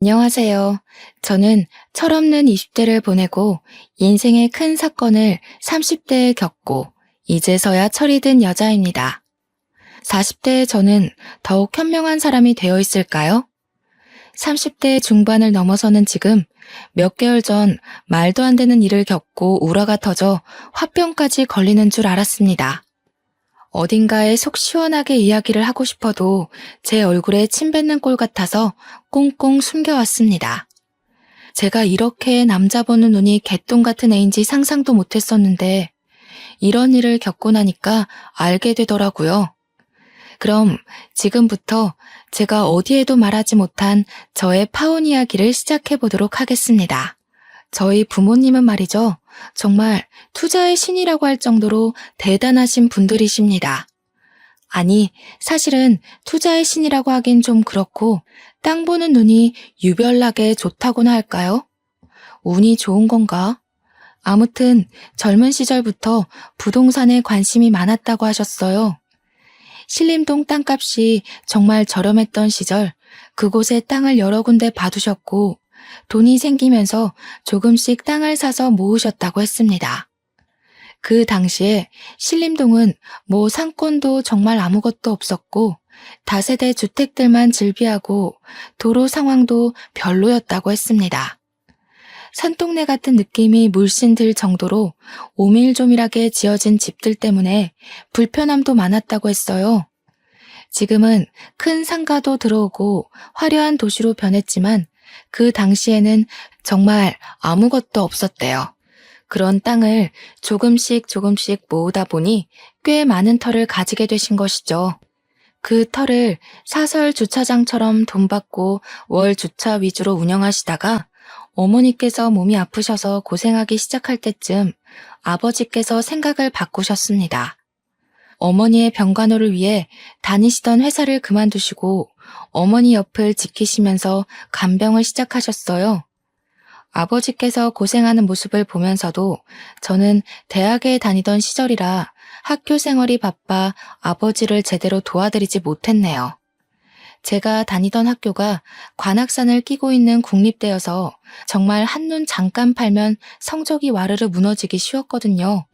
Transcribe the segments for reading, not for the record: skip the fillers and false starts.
안녕하세요. 저는 철없는 20대를 보내고 인생의 큰 사건을 30대에 겪고 이제서야 철이 든 여자입니다. 40대의 저는 더욱 현명한 사람이 되어 있을까요? 30대 중반을 넘어서는 지금 몇 개월 전 말도 안 되는 일을 겪고 우라가 터져 화병까지 걸리는 줄 알았습니다. 어딘가에 속 시원하게 이야기를 하고 싶어도 제 얼굴에 침 뱉는 꼴 같아서 꽁꽁 숨겨왔습니다. 제가 이렇게 남자 보는 눈이 개똥 같은 애인지 상상도 못했었는데 이런 일을 겪고 나니까 알게 되더라고요. 그럼 지금부터 제가 어디에도 말하지 못한 저의 파혼 이야기를 시작해 보도록 하겠습니다. 저희 부모님은 말이죠. 정말 투자의 신이라고 할 정도로 대단하신 분들이십니다. 아니, 사실은 투자의 신이라고 하긴 좀 그렇고 땅 보는 눈이 유별나게 좋다고나 할까요? 운이 좋은 건가? 아무튼 젊은 시절부터 부동산에 관심이 많았다고 하셨어요. 신림동 땅값이 정말 저렴했던 시절 그곳에 땅을 여러 군데 봐두셨고 돈이 생기면서 조금씩 땅을 사서 모으셨다고 했습니다. 그 당시에 신림동은 뭐 상권도 정말 아무것도 없었고 다세대 주택들만 즐비하고 도로 상황도 별로였다고 했습니다. 산동네 같은 느낌이 물씬 들 정도로 오밀조밀하게 지어진 집들 때문에 불편함도 많았다고 했어요. 지금은 큰 상가도 들어오고 화려한 도시로 변했지만 그 당시에는 정말 아무것도 없었대요. 그런 땅을 조금씩 조금씩 모으다 보니 꽤 많은 터를 가지게 되신 것이죠. 그 터를 사설 주차장처럼 돈 받고 월 주차 위주로 운영하시다가 어머니께서 몸이 아프셔서 고생하기 시작할 때쯤 아버지께서 생각을 바꾸셨습니다. 어머니의 병간호를 위해 다니시던 회사를 그만두시고 어머니 옆을 지키시면서 간병을 시작하셨어요. 아버지께서 고생하는 모습을 보면서도 저는 대학에 다니던 시절이라 학교 생활이 바빠 아버지를 제대로 도와드리지 못했네요. 제가 다니던 학교가 관악산을 끼고 있는 국립대여서 정말 한눈 잠깐 팔면 성적이 와르르 무너지기 쉬웠거든요.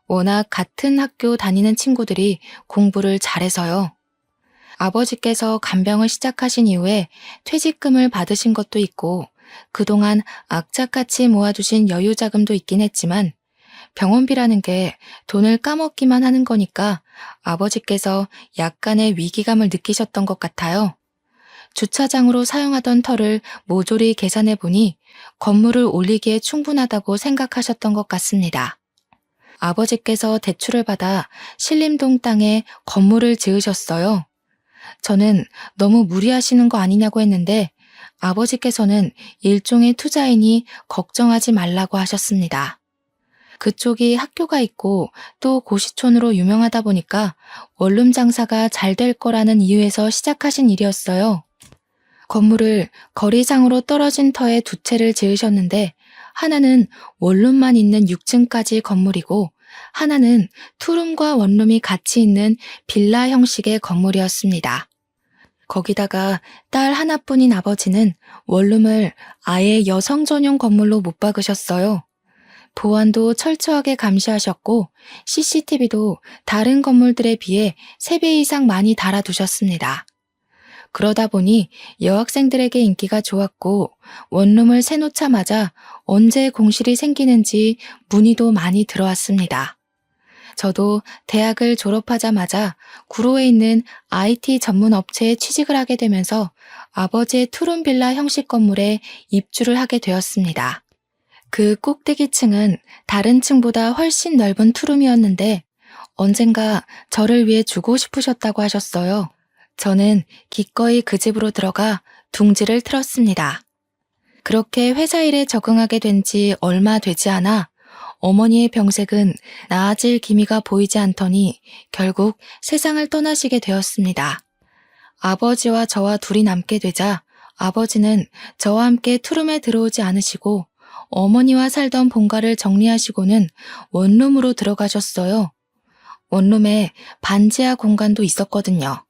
워낙 같은 학교 다니는 친구들이 공부를 잘해서요. 아버지께서 간병을 시작하신 이후에 퇴직금을 받으신 것도 있고 그동안 악착같이 모아두신 여유자금도 있긴 했지만 병원비라는 게 돈을 까먹기만 하는 거니까 아버지께서 약간의 위기감을 느끼셨던 것 같아요. 주차장으로 사용하던 터를 모조리 계산해 보니 건물을 올리기에 충분하다고 생각하셨던 것 같습니다. 아버지께서 대출을 받아 신림동 땅에 건물을 지으셨어요. 저는 너무 무리하시는 거 아니냐고 했는데 아버지께서는 일종의 투자이니 걱정하지 말라고 하셨습니다. 그쪽이 학교가 있고 또 고시촌으로 유명하다 보니까 원룸 장사가 잘 될 거라는 이유에서 시작하신 일이었어요. 건물을 거리상으로 떨어진 터에 두 채를 지으셨는데 하나는 원룸만 있는 6층까지 건물이고 하나는 투룸과 원룸이 같이 있는 빌라 형식의 건물이었습니다. 거기다가 딸 하나뿐인 아버지는 원룸을 아예 여성 전용 건물로 못 박으셨어요. 보안도 철저하게 감시하셨고 CCTV도 다른 건물들에 비해 3배 이상 많이 달아두셨습니다. 그러다 보니 여학생들에게 인기가 좋았고 원룸을 새놓자마자 언제 공실이 생기는지 문의도 많이 들어왔습니다. 저도 대학을 졸업하자마자 구로에 있는 IT 전문 업체에 취직을 하게 되면서 아버지의 투룸 빌라 형식 건물에 입주를 하게 되었습니다. 그 꼭대기층은 다른 층보다 훨씬 넓은 투룸이었는데 언젠가 저를 위해 주고 싶으셨다고 하셨어요. 저는 기꺼이 그 집으로 들어가 둥지를 틀었습니다. 그렇게 회사 일에 적응하게 된 지 얼마 되지 않아 어머니의 병색은 나아질 기미가 보이지 않더니 결국 세상을 떠나시게 되었습니다. 아버지와 저와 둘이 남게 되자 아버지는 저와 함께 투룸에 들어오지 않으시고 어머니와 살던 본가를 정리하시고는 원룸으로 들어가셨어요. 원룸에 반지하 공간도 있었거든요.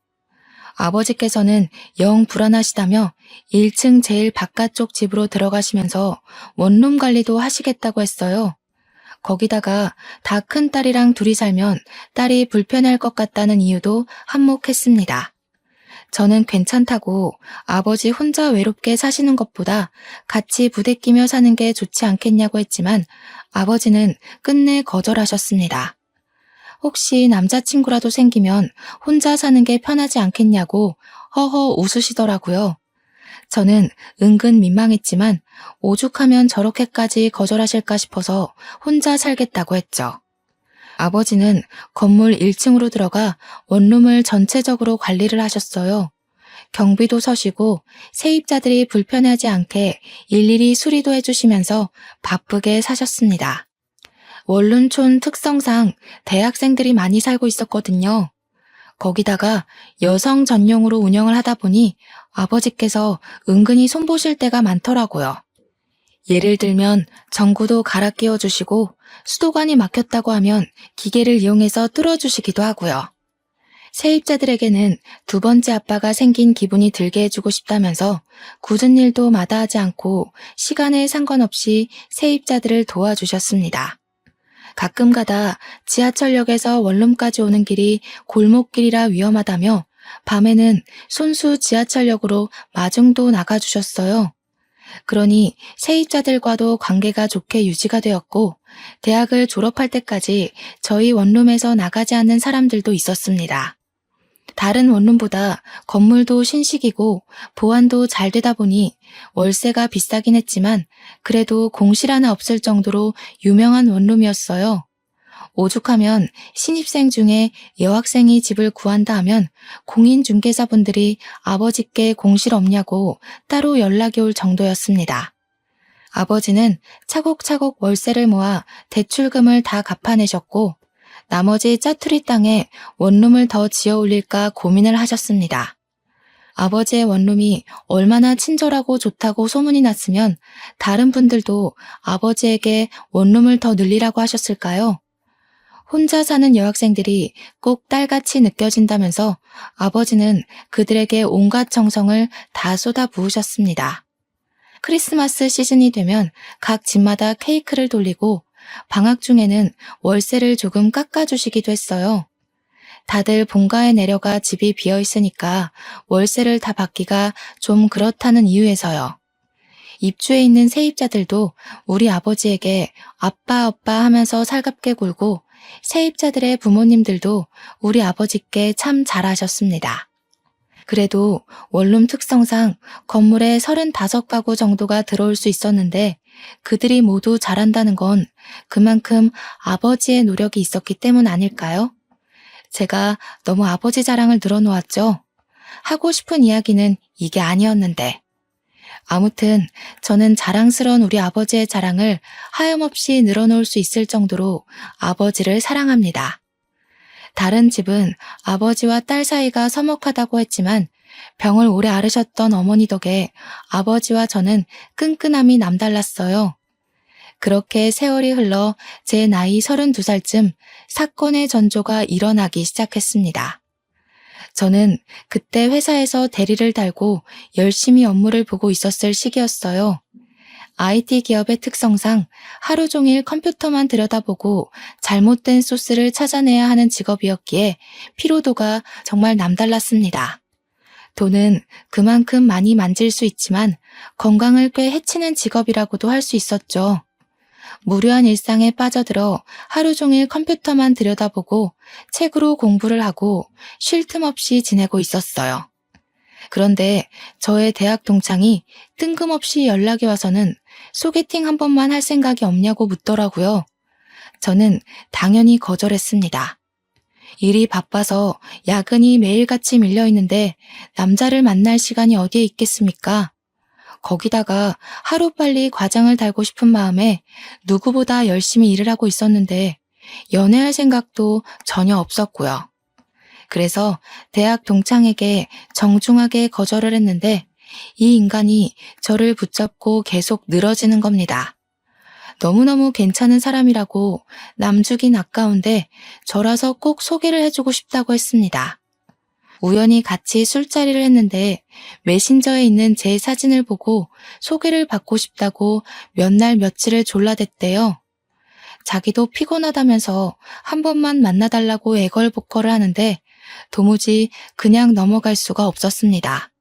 아버지께서는 영 불안하시다며 1층 제일 바깥쪽 집으로 들어가시면서 원룸 관리도 하시겠다고 했어요. 거기다가 다 큰 딸이랑 둘이 살면 딸이 불편할 것 같다는 이유도 한몫했습니다. 저는 괜찮다고 아버지 혼자 외롭게 사시는 것보다 같이 부대끼며 사는 게 좋지 않겠냐고 했지만 아버지는 끝내 거절하셨습니다. 혹시 남자친구라도 생기면 혼자 사는 게 편하지 않겠냐고 허허 웃으시더라고요. 저는 은근 민망했지만 오죽하면 저렇게까지 거절하실까 싶어서 혼자 살겠다고 했죠. 아버지는 건물 1층으로 들어가 원룸을 전체적으로 관리를 하셨어요. 경비도 서시고 세입자들이 불편하지 않게 일일이 수리도 해주시면서 바쁘게 사셨습니다. 원룸촌 특성상 대학생들이 많이 살고 있었거든요. 거기다가 여성 전용으로 운영을 하다 보니 아버지께서 은근히 손보실 때가 많더라고요. 예를 들면 전구도 갈아 끼워주시고 수도관이 막혔다고 하면 기계를 이용해서 뚫어주시기도 하고요. 세입자들에게는 두 번째 아빠가 생긴 기분이 들게 해주고 싶다면서 굳은 일도 마다하지 않고 시간에 상관없이 세입자들을 도와주셨습니다. 가끔가다 지하철역에서 원룸까지 오는 길이 골목길이라 위험하다며 밤에는 손수 지하철역으로 마중도 나가주셨어요. 그러니 세입자들과도 관계가 좋게 유지가 되었고 대학을 졸업할 때까지 저희 원룸에서 나가지 않는 사람들도 있었습니다. 다른 원룸보다 건물도 신식이고 보안도 잘 되다 보니 월세가 비싸긴 했지만 그래도 공실 하나 없을 정도로 유명한 원룸이었어요. 오죽하면 신입생 중에 여학생이 집을 구한다 하면 공인중개사분들이 아버지께 공실 없냐고 따로 연락이 올 정도였습니다. 아버지는 차곡차곡 월세를 모아 대출금을 다 갚아내셨고 나머지 짜투리 땅에 원룸을 더 지어 올릴까 고민을 하셨습니다. 아버지의 원룸이 얼마나 친절하고 좋다고 소문이 났으면 다른 분들도 아버지에게 원룸을 더 늘리라고 하셨을까요? 혼자 사는 여학생들이 꼭 딸같이 느껴진다면서 아버지는 그들에게 온갖 정성을 다 쏟아부으셨습니다. 크리스마스 시즌이 되면 각 집마다 케이크를 돌리고 방학 중에는 월세를 조금 깎아주시기도 했어요. 다들 본가에 내려가 집이 비어있으니까 월세를 다 받기가 좀 그렇다는 이유에서요. 입주해 있는 세입자들도 우리 아버지에게 아빠 하면서 살갑게 굴고 세입자들의 부모님들도 우리 아버지께 참 잘하셨습니다. 그래도 원룸 특성상 건물에 35가구 정도가 들어올 수 있었는데 그들이 모두 잘한다는 건 그만큼 아버지의 노력이 있었기 때문 아닐까요? 제가 너무 아버지 자랑을 늘어놓았죠. 하고 싶은 이야기는 이게 아니었는데. 아무튼 저는 자랑스러운 우리 아버지의 자랑을 하염없이 늘어놓을 수 있을 정도로 아버지를 사랑합니다. 다른 집은 아버지와 딸 사이가 서먹하다고 했지만 병을 오래 앓으셨던 어머니 덕에 아버지와 저는 끈끈함이 남달랐어요. 그렇게 세월이 흘러 제 나이 32살쯤 사건의 전조가 일어나기 시작했습니다. 저는 그때 회사에서 대리를 달고 열심히 업무를 보고 있었을 시기였어요. IT 기업의 특성상 하루 종일 컴퓨터만 들여다보고 잘못된 소스를 찾아내야 하는 직업이었기에 피로도가 정말 남달랐습니다. 돈은 그만큼 많이 만질 수 있지만 건강을 꽤 해치는 직업이라고도 할 수 있었죠. 무료한 일상에 빠져들어 하루 종일 컴퓨터만 들여다보고 책으로 공부를 하고 쉴 틈 없이 지내고 있었어요. 그런데 저의 대학 동창이 뜬금없이 연락이 와서는 소개팅 한 번만 할 생각이 없냐고 묻더라고요. 저는 당연히 거절했습니다. 일이 바빠서 야근이 매일같이 밀려있는데 남자를 만날 시간이 어디에 있겠습니까? 거기다가 하루빨리 과장을 달고 싶은 마음에 누구보다 열심히 일을 하고 있었는데 연애할 생각도 전혀 없었고요. 그래서 대학 동창에게 정중하게 거절을 했는데 이 인간이 저를 붙잡고 계속 늘어지는 겁니다. 너무너무 괜찮은 사람이라고 남주긴 아까운데 저라서 꼭 소개를 해주고 싶다고 했습니다. 우연히 같이 술자리를 했는데 메신저에 있는 제 사진을 보고 소개를 받고 싶다고 몇 날 며칠을 졸라댔대요. 자기도 피곤하다면서 한 번만 만나달라고 애걸복걸을 하는데 도무지 그냥 넘어갈 수가 없었습니다.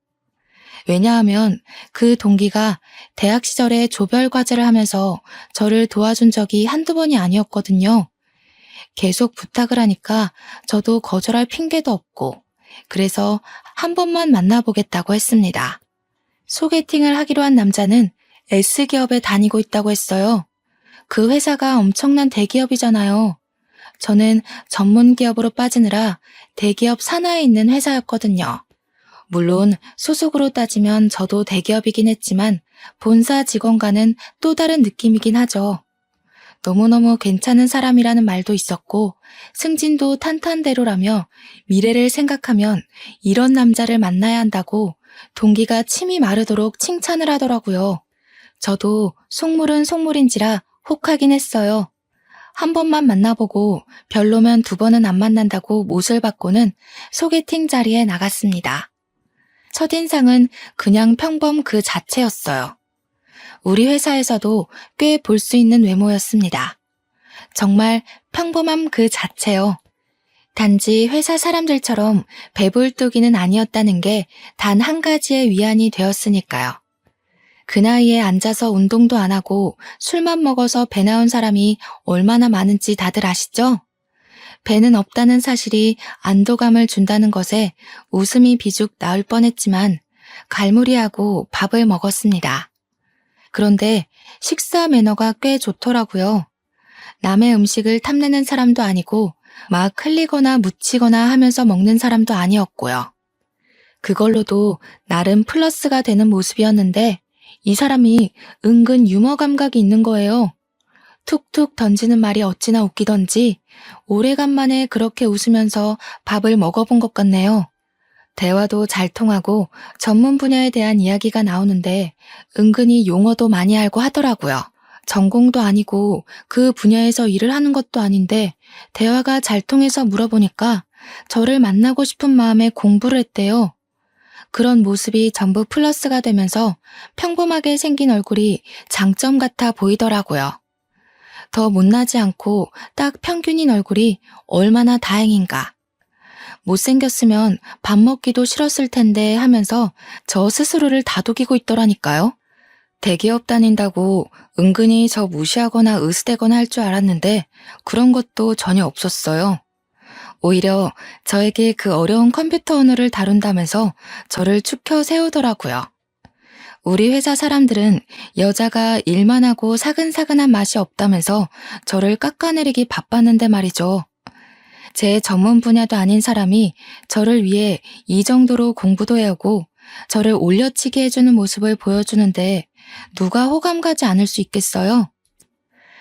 왜냐하면 그 동기가 대학 시절에 조별 과제를 하면서 저를 도와준 적이 한두 번이 아니었거든요. 계속 부탁을 하니까 저도 거절할 핑계도 없고 그래서 한 번만 만나보겠다고 했습니다. 소개팅을 하기로 한 남자는 S기업에 다니고 있다고 했어요. 그 회사가 엄청난 대기업이잖아요. 저는 전문 기업으로 빠지느라 대기업 산하에 있는 회사였거든요. 물론 소속으로 따지면 저도 대기업이긴 했지만 본사 직원과는 또 다른 느낌이긴 하죠. 너무너무 괜찮은 사람이라는 말도 있었고 승진도 탄탄대로라며 미래를 생각하면 이런 남자를 만나야 한다고 동기가 침이 마르도록 칭찬을 하더라고요. 저도 속물은 속물인지라 혹하긴 했어요. 한 번만 만나보고 별로면 두 번은 안 만난다고 못을 받고는 소개팅 자리에 나갔습니다. 첫인상은 그냥 평범 그 자체였어요. 우리 회사에서도 꽤 볼 수 있는 외모였습니다. 정말 평범함 그 자체요. 단지 회사 사람들처럼 배불뚝이는 아니었다는 게 단 한 가지의 위안이 되었으니까요. 그 나이에 앉아서 운동도 안 하고 술만 먹어서 배 나온 사람이 얼마나 많은지 다들 아시죠? 배는 없다는 사실이 안도감을 준다는 것에 웃음이 비죽 나올 뻔했지만 갈무리하고 밥을 먹었습니다. 그런데 식사 매너가 꽤 좋더라고요. 남의 음식을 탐내는 사람도 아니고 막 흘리거나 묻히거나 하면서 먹는 사람도 아니었고요. 그걸로도 나름 플러스가 되는 모습이었는데 이 사람이 은근 유머 감각이 있는 거예요. 툭툭 던지는 말이 어찌나 웃기던지 오래간만에 그렇게 웃으면서 밥을 먹어본 것 같네요. 대화도 잘 통하고 전문 분야에 대한 이야기가 나오는데 은근히 용어도 많이 알고 하더라고요. 전공도 아니고 그 분야에서 일을 하는 것도 아닌데 대화가 잘 통해서 물어보니까 저를 만나고 싶은 마음에 공부를 했대요. 그런 모습이 전부 플러스가 되면서 평범하게 생긴 얼굴이 장점 같아 보이더라고요. 더 못나지 않고 딱 평균인 얼굴이 얼마나 다행인가. 못생겼으면 밥 먹기도 싫었을 텐데 하면서 저 스스로를 다독이고 있더라니까요. 대기업 다닌다고 은근히 저 무시하거나 으스대거나 할 줄 알았는데 그런 것도 전혀 없었어요. 오히려 저에게 그 어려운 컴퓨터 언어를 다룬다면서 저를 축혀 세우더라고요. 우리 회사 사람들은 여자가 일만 하고 사근사근한 맛이 없다면서 저를 깎아내리기 바빴는데 말이죠. 제 전문 분야도 아닌 사람이 저를 위해 이 정도로 공부도 해오고 저를 올려치게 해주는 모습을 보여주는데 누가 호감 가지 않을 수 있겠어요?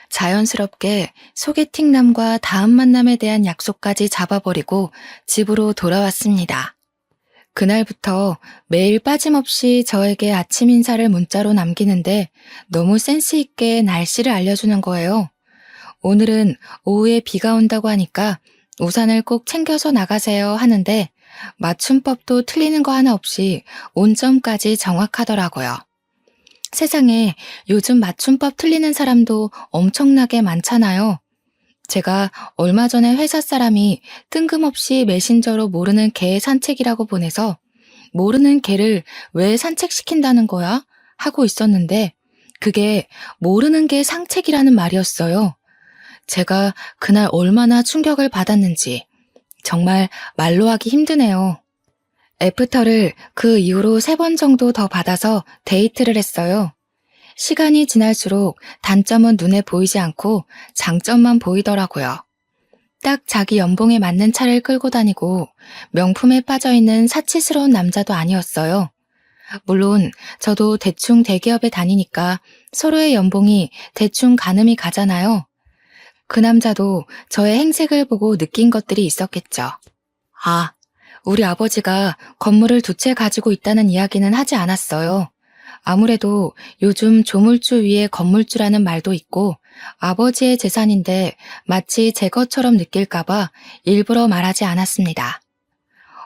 자연스럽게 소개팅남과 다음 만남에 대한 약속까지 잡아버리고 집으로 돌아왔습니다. 그날부터 매일 빠짐없이 저에게 아침 인사를 문자로 남기는데 너무 센스 있게 날씨를 알려주는 거예요. 오늘은 오후에 비가 온다고 하니까 우산을 꼭 챙겨서 나가세요 하는데 맞춤법도 틀리는 거 하나 없이 온점까지 정확하더라고요. 세상에 요즘 맞춤법 틀리는 사람도 엄청나게 많잖아요. 제가 얼마 전에 회사 사람이 뜬금없이 메신저로 모르는 개 산책이라고 보내서 모르는 개를 왜 산책시킨다는 거야? 하고 있었는데 그게 모르는 개 산책이라는 말이었어요. 제가 그날 얼마나 충격을 받았는지 정말 말로 하기 힘드네요. 애프터를 그 이후로 3번 정도 더 받아서 데이트를 했어요. 시간이 지날수록 단점은 눈에 보이지 않고 장점만 보이더라고요. 딱 자기 연봉에 맞는 차를 끌고 다니고 명품에 빠져있는 사치스러운 남자도 아니었어요. 물론 저도 대충 대기업에 다니니까 서로의 연봉이 대충 가늠이 가잖아요. 그 남자도 저의 행색을 보고 느낀 것들이 있었겠죠. 아, 우리 아버지가 건물을 2채 가지고 있다는 이야기는 하지 않았어요. 아무래도 요즘 조물주 위에 건물주라는 말도 있고 아버지의 재산인데 마치 제 것처럼 느낄까봐 일부러 말하지 않았습니다.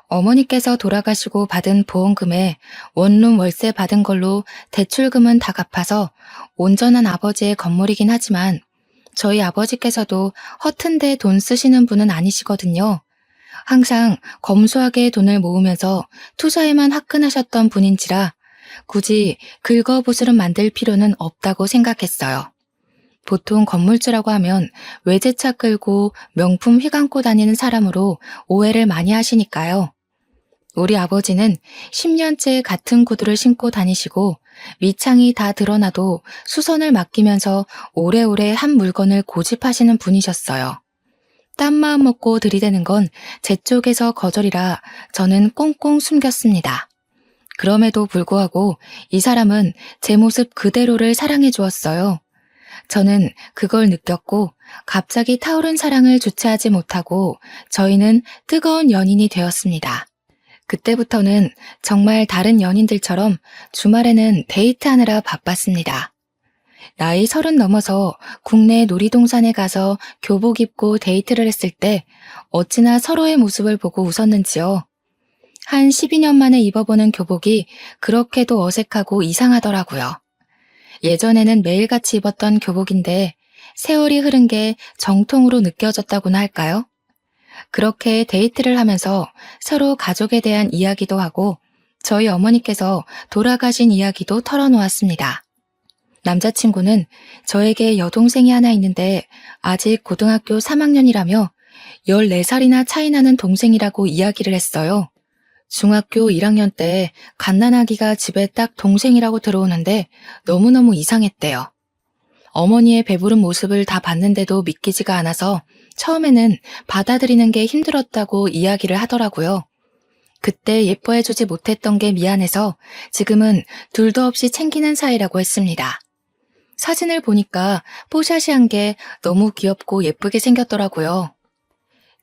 어머니께서 돌아가시고 받은 보험금에 원룸 월세 받은 걸로 대출금은 다 갚아서 온전한 아버지의 건물이긴 하지만 저희 아버지께서도 허튼데 돈 쓰시는 분은 아니시거든요. 항상 검소하게 돈을 모으면서 투자에만 화끈하셨던 분인지라 굳이 긁어부스름 만들 필요는 없다고 생각했어요. 보통 건물주라고 하면 외제차 끌고 명품 휘감고 다니는 사람으로 오해를 많이 하시니까요. 우리 아버지는 10년째 같은 구두를 신고 다니시고 밑창이 다 드러나도 수선을 맡기면서 오래오래 한 물건을 고집하시는 분이셨어요. 딴 마음 먹고 들이대는 건 제 쪽에서 거절이라 저는 꽁꽁 숨겼습니다. 그럼에도 불구하고 이 사람은 제 모습 그대로를 사랑해 주었어요. 저는 그걸 느꼈고 갑자기 타오른 사랑을 주체하지 못하고 저희는 뜨거운 연인이 되었습니다. 그때부터는 정말 다른 연인들처럼 주말에는 데이트하느라 바빴습니다. 나이 30 넘어서 국내 놀이동산에 가서 교복 입고 데이트를 했을 때 어찌나 서로의 모습을 보고 웃었는지요. 한 12년 만에 입어보는 교복이 그렇게도 어색하고 이상하더라고요. 예전에는 매일같이 입었던 교복인데 세월이 흐른 게 정통으로 느껴졌다고나 할까요? 그렇게 데이트를 하면서 서로 가족에 대한 이야기도 하고 저희 어머니께서 돌아가신 이야기도 털어놓았습니다. 남자친구는 저에게 여동생이 하나 있는데 아직 고등학교 3학년이라며 14살이나 차이 나는 동생이라고 이야기를 했어요. 중학교 1학년 때 갓난아기가 집에 딱 동생이라고 들어오는데 너무너무 이상했대요. 어머니의 배부른 모습을 다 봤는데도 믿기지가 않아서 처음에는 받아들이는 게 힘들었다고 이야기를 하더라고요. 그때 예뻐해주지 못했던 게 미안해서 지금은 둘도 없이 챙기는 사이라고 했습니다. 사진을 보니까 뽀샤시한 게 너무 귀엽고 예쁘게 생겼더라고요.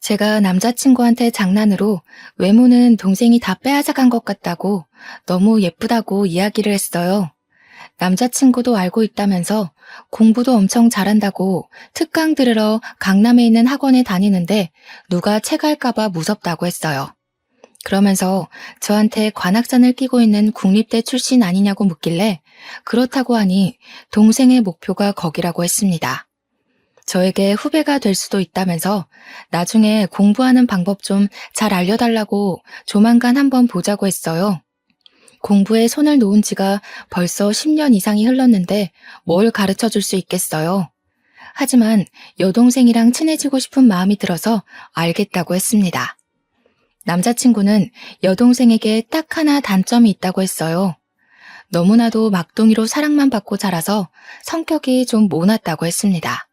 제가 남자친구한테 장난으로 외모는 동생이 다 빼앗아간 것 같다고 너무 예쁘다고 이야기를 했어요. 남자친구도 알고 있다면서 공부도 엄청 잘한다고 특강 들으러 강남에 있는 학원에 다니는데 누가 체갈까봐 무섭다고 했어요. 그러면서 저한테 관악산을 끼고 있는 국립대 출신 아니냐고 묻길래 그렇다고 하니 동생의 목표가 거기라고 했습니다. 저에게 후배가 될 수도 있다면서 나중에 공부하는 방법 좀 잘 알려달라고 조만간 한번 보자고 했어요. 공부에 손을 놓은 지가 벌써 10년 이상이 흘렀는데 뭘 가르쳐 줄 수 있겠어요. 하지만 여동생이랑 친해지고 싶은 마음이 들어서 알겠다고 했습니다. 남자친구는 여동생에게 딱 하나 단점이 있다고 했어요. 너무나도 막둥이로 사랑만 받고 자라서 성격이 좀 모났다고 했습니다.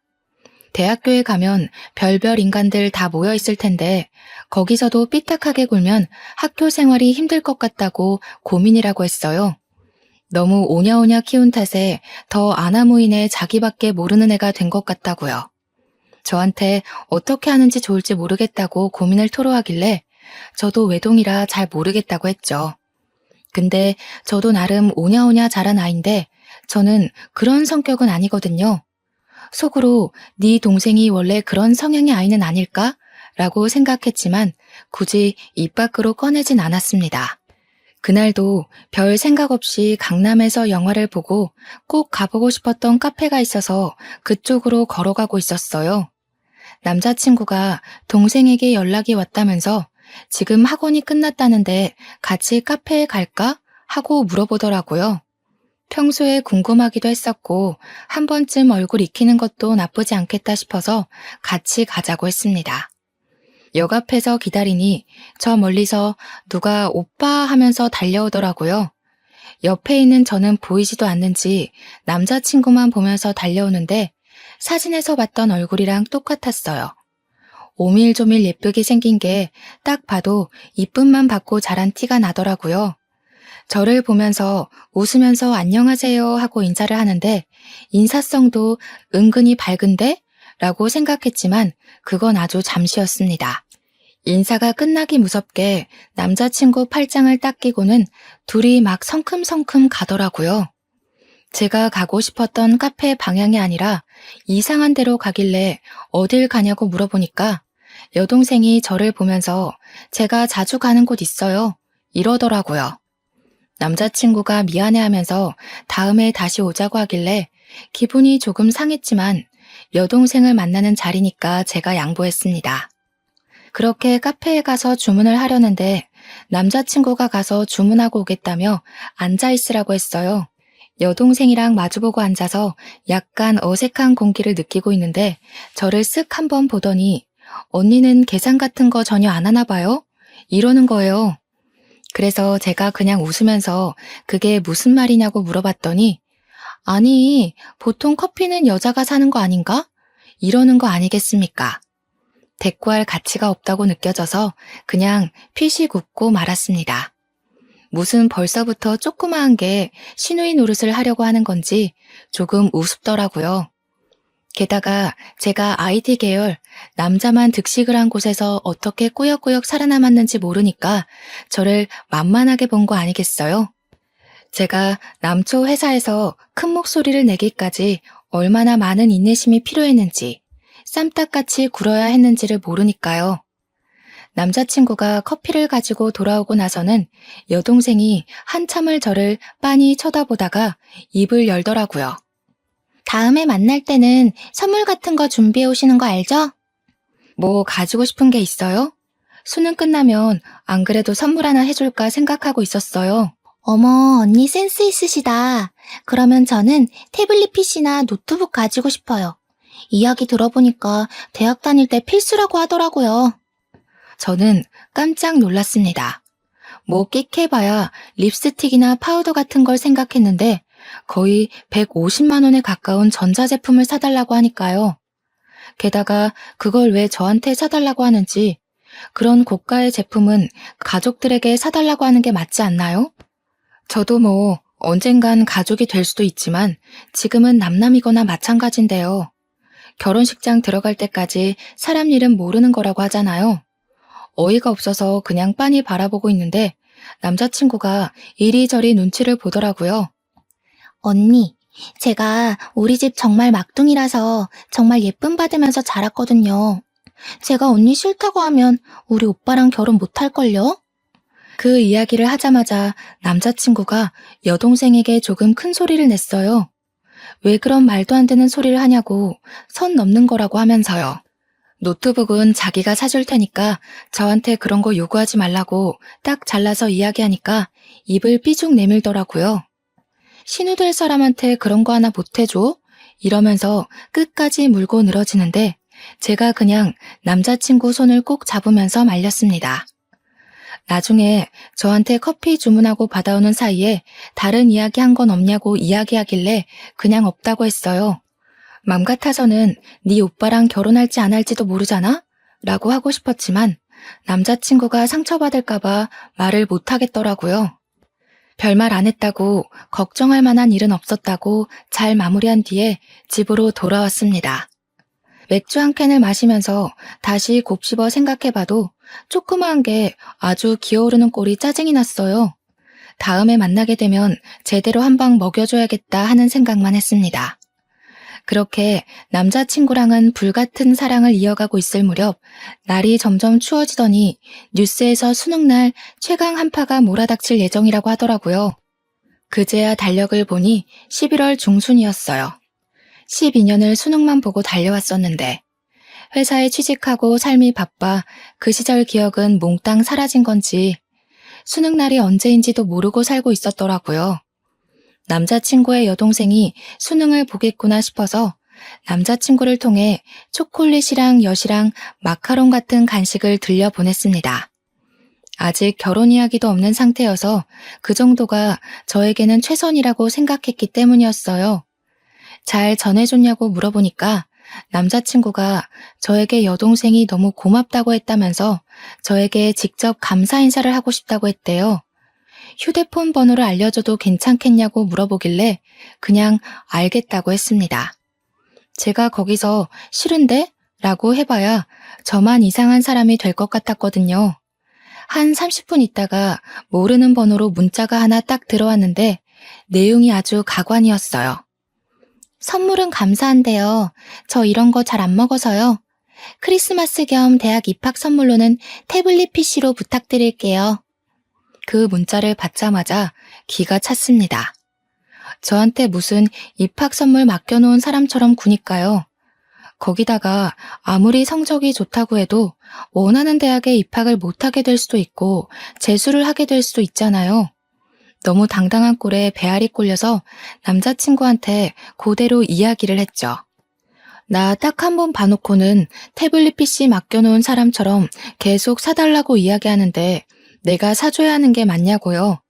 대학교에 가면 별별 인간들 다 모여 있을 텐데 거기서도 삐딱하게 굴면 학교 생활이 힘들 것 같다고 고민이라고 했어요. 너무 오냐오냐 키운 탓에 더 아나무인의 자기밖에 모르는 애가 된 것 같다고요. 저한테 어떻게 하는지 좋을지 모르겠다고 고민을 토로하길래 저도 외동이라 잘 모르겠다고 했죠. 근데 저도 나름 오냐오냐 자란 아인데 저는 그런 성격은 아니거든요. 속으로 네 동생이 원래 그런 성향의 아이는 아닐까? 라고 생각했지만 굳이 입 밖으로 꺼내진 않았습니다. 그날도 별 생각 없이 강남에서 영화를 보고 꼭 가보고 싶었던 카페가 있어서 그쪽으로 걸어가고 있었어요. 남자친구가 동생에게 연락이 왔다면서 지금 학원이 끝났다는데 같이 카페에 갈까? 하고 물어보더라고요. 평소에 궁금하기도 했었고 한 번쯤 얼굴 익히는 것도 나쁘지 않겠다 싶어서 같이 가자고 했습니다. 역 앞에서 기다리니 저 멀리서 누가 오빠 하면서 달려오더라고요. 옆에 있는 저는 보이지도 않는지 남자친구만 보면서 달려오는데 사진에서 봤던 얼굴이랑 똑같았어요. 오밀조밀 예쁘게 생긴 게 딱 봐도 이쁨만 받고 자란 티가 나더라고요. 저를 보면서 웃으면서 안녕하세요 하고 인사를 하는데 인사성도 은근히 밝은데? 라고 생각했지만 그건 아주 잠시였습니다. 인사가 끝나기 무섭게 남자친구 팔짱을 딱 끼고는 둘이 막 성큼성큼 가더라고요. 제가 가고 싶었던 카페 방향이 아니라 이상한 데로 가길래 어딜 가냐고 물어보니까 여동생이 저를 보면서 제가 자주 가는 곳 있어요. 이러더라고요. 남자친구가 미안해하면서 다음에 다시 오자고 하길래 기분이 조금 상했지만 여동생을 만나는 자리니까 제가 양보했습니다. 그렇게 카페에 가서 주문을 하려는데 남자친구가 가서 주문하고 오겠다며 앉아있으라고 했어요. 여동생이랑 마주보고 앉아서 약간 어색한 공기를 느끼고 있는데 저를 쓱 한번 보더니 언니는 계산 같은 거 전혀 안 하나 봐요? 이러는 거예요. 그래서 제가 그냥 웃으면서 그게 무슨 말이냐고 물어봤더니 아니, 보통 커피는 여자가 사는 거 아닌가? 이러는 거 아니겠습니까? 대꾸할 가치가 없다고 느껴져서 그냥 피식 웃고 말았습니다. 무슨 벌써부터 조그마한 게 시누이 노릇을 하려고 하는 건지 조금 우습더라고요. 게다가 제가 IT 계열 남자만 득식을 한 곳에서 어떻게 꾸역꾸역 살아남았는지 모르니까 저를 만만하게 본 거 아니겠어요? 제가 남초 회사에서 큰 목소리를 내기까지 얼마나 많은 인내심이 필요했는지 쌈딱같이 굴어야 했는지를 모르니까요. 남자친구가 커피를 가지고 돌아오고 나서는 여동생이 한참을 저를 빤히 쳐다보다가 입을 열더라고요. 다음에 만날 때는 선물 같은 거 준비해 오시는 거 알죠? 뭐 가지고 싶은 게 있어요? 수능 끝나면 안 그래도 선물 하나 해줄까 생각하고 있었어요. 어머, 언니 센스 있으시다. 그러면 저는 태블릿 PC나 노트북 가지고 싶어요. 이야기 들어보니까 대학 다닐 때 필수라고 하더라고요. 저는 깜짝 놀랐습니다. 뭐 끽해봐야 립스틱이나 파우더 같은 걸 생각했는데 거의 150만 원에 가까운 전자제품을 사달라고 하니까요. 게다가 그걸 왜 저한테 사달라고 하는지 그런 고가의 제품은 가족들에게 사달라고 하는 게 맞지 않나요? 저도 뭐 언젠간 가족이 될 수도 있지만 지금은 남남이거나 마찬가지인데요. 결혼식장 들어갈 때까지 사람 일은 모르는 거라고 하잖아요. 어이가 없어서 그냥 빤히 바라보고 있는데 남자친구가 이리저리 눈치를 보더라고요. 언니, 제가 우리 집 정말 막둥이라서 정말 예쁨 받으면서 자랐거든요. 제가 언니 싫다고 하면 우리 오빠랑 결혼 못할걸요? 그 이야기를 하자마자 남자친구가 여동생에게 조금 큰 소리를 냈어요. 왜 그런 말도 안 되는 소리를 하냐고 선 넘는 거라고 하면서요. 노트북은 자기가 사줄 테니까 저한테 그런 거 요구하지 말라고 딱 잘라서 이야기하니까 입을 삐죽 내밀더라고요. 신우 될 사람한테 그런 거 하나 못 해줘? 이러면서 끝까지 물고 늘어지는데 제가 그냥 남자친구 손을 꼭 잡으면서 말렸습니다. 나중에 저한테 커피 주문하고 받아오는 사이에 다른 이야기 한 건 없냐고 이야기하길래 그냥 없다고 했어요. 맘 같아서는 네 오빠랑 결혼할지 안 할지도 모르잖아? 라고 하고 싶었지만 남자친구가 상처받을까봐 말을 못 하겠더라고요. 별말 안 했다고 걱정할 만한 일은 없었다고 잘 마무리한 뒤에 집으로 돌아왔습니다. 맥주 한 캔을 마시면서 다시 곱씹어 생각해봐도 조그마한 게 아주 기어오르는 꼴이 짜증이 났어요. 다음에 만나게 되면 제대로 한 방 먹여줘야겠다 하는 생각만 했습니다. 그렇게 남자친구랑은 불같은 사랑을 이어가고 있을 무렵 날이 점점 추워지더니 뉴스에서 수능날 최강 한파가 몰아닥칠 예정이라고 하더라고요. 그제야 달력을 보니 11월 중순이었어요. 12년을 수능만 보고 달려왔었는데 회사에 취직하고 삶이 바빠 그 시절 기억은 몽땅 사라진 건지 수능날이 언제인지도 모르고 살고 있었더라고요. 남자친구의 여동생이 수능을 보겠구나 싶어서 남자친구를 통해 초콜릿이랑 엿이랑 마카롱 같은 간식을 들려보냈습니다. 아직 결혼 이야기도 없는 상태여서 그 정도가 저에게는 최선이라고 생각했기 때문이었어요. 잘 전해줬냐고 물어보니까 남자친구가 저에게 여동생이 너무 고맙다고 했다면서 저에게 직접 감사 인사를 하고 싶다고 했대요. 휴대폰 번호를 알려줘도 괜찮겠냐고 물어보길래 그냥 알겠다고 했습니다. 제가 거기서 싫은데? 라고 해봐야 저만 이상한 사람이 될 것 같았거든요. 한 30분 있다가 모르는 번호로 문자가 하나 딱 들어왔는데 내용이 아주 가관이었어요. 선물은 감사한데요. 저 이런 거 잘 안 먹어서요. 크리스마스 겸 대학 입학 선물로는 태블릿 PC로 부탁드릴게요. 그 문자를 받자마자 기가 찼습니다. 저한테 무슨 입학 선물 맡겨놓은 사람처럼 구니까요. 거기다가 아무리 성적이 좋다고 해도 원하는 대학에 입학을 못하게 될 수도 있고 재수를 하게 될 수도 있잖아요. 너무 당당한 꼴에 배알이 꼴려서 남자친구한테 그대로 이야기를 했죠. 나 딱 한 번 봐놓고는 태블릿 PC 맡겨놓은 사람처럼 계속 사달라고 이야기하는데 내가 사줘야 하는 게 맞냐고요.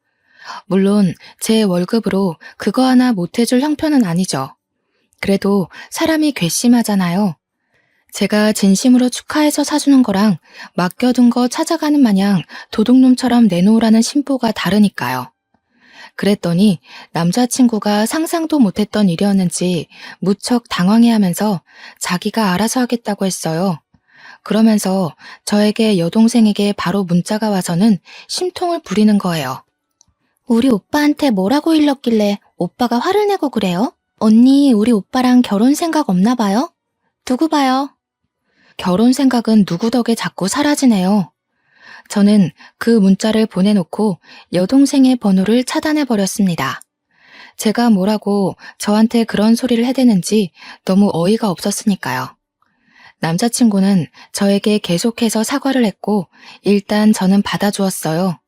물론 제 월급으로 그거 하나 못해줄 형편은 아니죠. 그래도 사람이 괘씸하잖아요. 제가 진심으로 축하해서 사주는 거랑 맡겨둔 거 찾아가는 마냥 도둑놈처럼 내놓으라는 심보가 다르니까요. 그랬더니 남자친구가 상상도 못했던 일이었는지 무척 당황해하면서 자기가 알아서 하겠다고 했어요. 그러면서 저에게 여동생에게 바로 문자가 와서는 심통을 부리는 거예요. 우리 오빠한테 뭐라고 일렀길래 오빠가 화를 내고 그래요? 언니, 우리 오빠랑 결혼 생각 없나 봐요? 두고 봐요. 결혼 생각은 누구 덕에 자꾸 사라지네요. 저는 그 문자를 보내놓고 여동생의 번호를 차단해버렸습니다. 제가 뭐라고 저한테 그런 소리를 해대는지 너무 어이가 없었으니까요. 남자친구는 저에게 계속해서 사과를 했고 일단 저는 받아주었어요.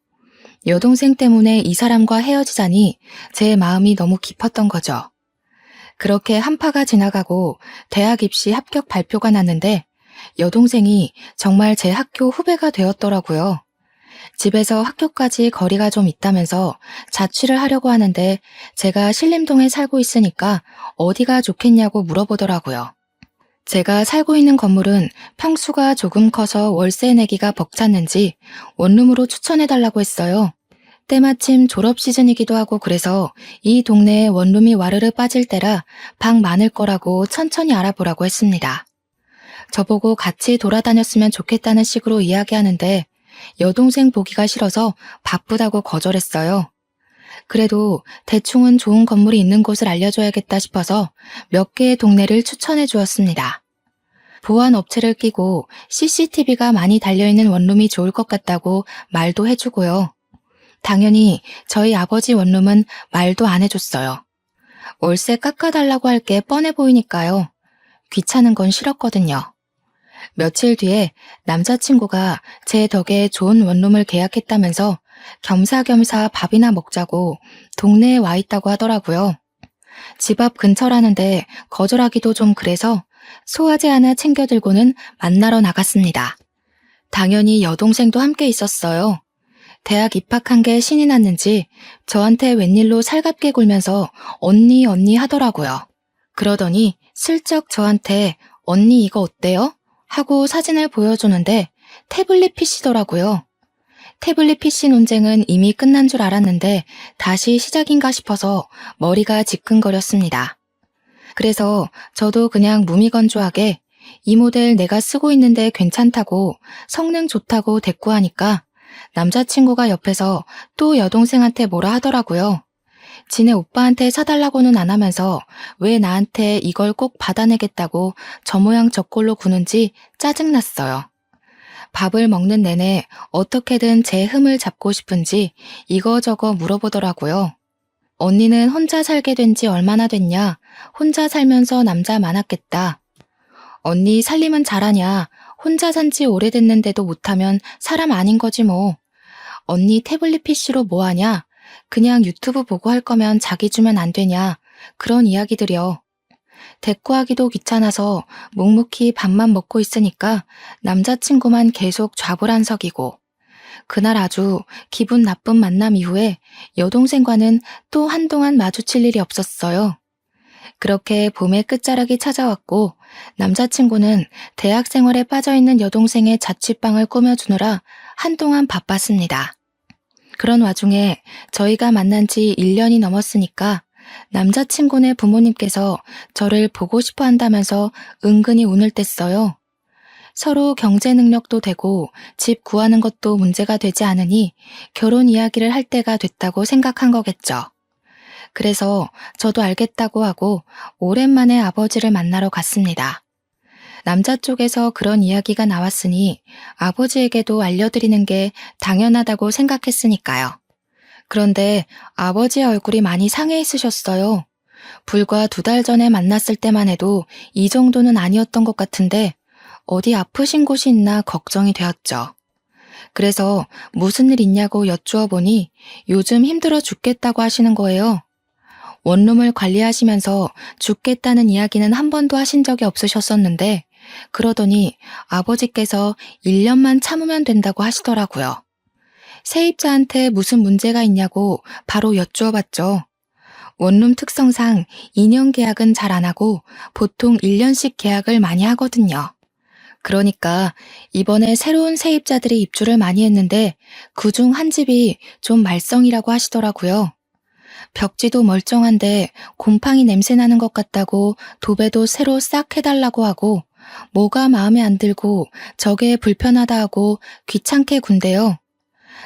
여동생 때문에 이 사람과 헤어지자니 제 마음이 너무 깊었던 거죠. 그렇게 한파가 지나가고 대학 입시 합격 발표가 났는데 여동생이 정말 제 학교 후배가 되었더라고요. 집에서 학교까지 거리가 좀 있다면서 자취를 하려고 하는데 제가 신림동에 살고 있으니까 어디가 좋겠냐고 물어보더라고요. 제가 살고 있는 건물은 평수가 조금 커서 월세 내기가 벅찼는지 원룸으로 추천해달라고 했어요. 때마침 졸업 시즌이기도 하고 그래서 이 동네에 원룸이 와르르 빠질 때라 방 많을 거라고 천천히 알아보라고 했습니다. 저보고 같이 돌아다녔으면 좋겠다는 식으로 이야기하는데 여동생 보기가 싫어서 바쁘다고 거절했어요. 그래도 대충은 좋은 건물이 있는 곳을 알려줘야겠다 싶어서 몇 개의 동네를 추천해 주었습니다. 보안 업체를 끼고 CCTV가 많이 달려있는 원룸이 좋을 것 같다고 말도 해주고요. 당연히 저희 아버지 원룸은 말도 안 해줬어요. 월세 깎아달라고 할 게 뻔해 보이니까요. 귀찮은 건 싫었거든요. 며칠 뒤에 남자친구가 제 덕에 좋은 원룸을 계약했다면서 겸사겸사 밥이나 먹자고 동네에 와 있다고 하더라고요. 집 앞 근처라는데 거절하기도 좀 그래서 소화제 하나 챙겨 들고는 만나러 나갔습니다. 당연히 여동생도 함께 있었어요. 대학 입학한 게 신이 났는지 저한테 웬일로 살갑게 굴면서 언니 언니 하더라고요. 그러더니 슬쩍 저한테 언니 이거 어때요? 하고 사진을 보여주는데 태블릿 PC더라고요. 태블릿 PC 논쟁은 이미 끝난 줄 알았는데 다시 시작인가 싶어서 머리가 지끈거렸습니다. 그래서 저도 그냥 무미건조하게 이 모델 내가 쓰고 있는데 괜찮다고 성능 좋다고 대꾸하니까 남자친구가 옆에서 또 여동생한테 뭐라 하더라고요. 지네 오빠한테 사달라고는 안 하면서 왜 나한테 이걸 꼭 받아내겠다고 저 모양 저 꼴로 구는지 짜증났어요. 밥을 먹는 내내 어떻게든 제 흠을 잡고 싶은지 이거저거 물어보더라고요. 언니는 혼자 살게 된 지 얼마나 됐냐? 혼자 살면서 남자 많았겠다. 언니 살림은 잘하냐? 혼자 산 지 오래됐는데도 못하면 사람 아닌 거지 뭐. 언니 태블릿 PC로 뭐 하냐? 그냥 유튜브 보고 할 거면 자기 주면 안 되냐? 그런 이야기들이요. 대꾸하기도 귀찮아서 묵묵히 밥만 먹고 있으니까 남자친구만 계속 좌불안석이고 그날 아주 기분 나쁜 만남 이후에 여동생과는 또 한동안 마주칠 일이 없었어요. 그렇게 봄의 끝자락이 찾아왔고 남자친구는 대학 생활에 빠져있는 여동생의 자취방을 꾸며주느라 한동안 바빴습니다. 그런 와중에 저희가 만난 지 1년이 넘었으니까 남자친구네 부모님께서 저를 보고 싶어 한다면서 은근히 운을 뗐어요. 서로 경제 능력도 되고 집 구하는 것도 문제가 되지 않으니 결혼 이야기를 할 때가 됐다고 생각한 거겠죠. 그래서 저도 알겠다고 하고 오랜만에 아버지를 만나러 갔습니다. 남자 쪽에서 그런 이야기가 나왔으니 아버지에게도 알려드리는 게 당연하다고 생각했으니까요. 그런데 아버지의 얼굴이 많이 상해 있으셨어요. 불과 2달 전에 만났을 때만 해도 이 정도는 아니었던 것 같은데 어디 아프신 곳이 있나 걱정이 되었죠. 그래서 무슨 일 있냐고 여쭈어 보니 요즘 힘들어 죽겠다고 하시는 거예요. 원룸을 관리하시면서 죽겠다는 이야기는 한 번도 하신 적이 없으셨었는데 그러더니 아버지께서 1년만 참으면 된다고 하시더라고요. 세입자한테 무슨 문제가 있냐고 바로 여쭈어 봤죠. 원룸 특성상 2년 계약은 잘 안 하고 보통 1년씩 계약을 많이 하거든요. 그러니까 이번에 새로운 세입자들이 입주를 많이 했는데 그중 한 집이 좀 말썽이라고 하시더라고요. 벽지도 멀쩡한데 곰팡이 냄새 나는 것 같다고 도배도 새로 싹 해달라고 하고 뭐가 마음에 안 들고 저게 불편하다 하고 귀찮게 군대요.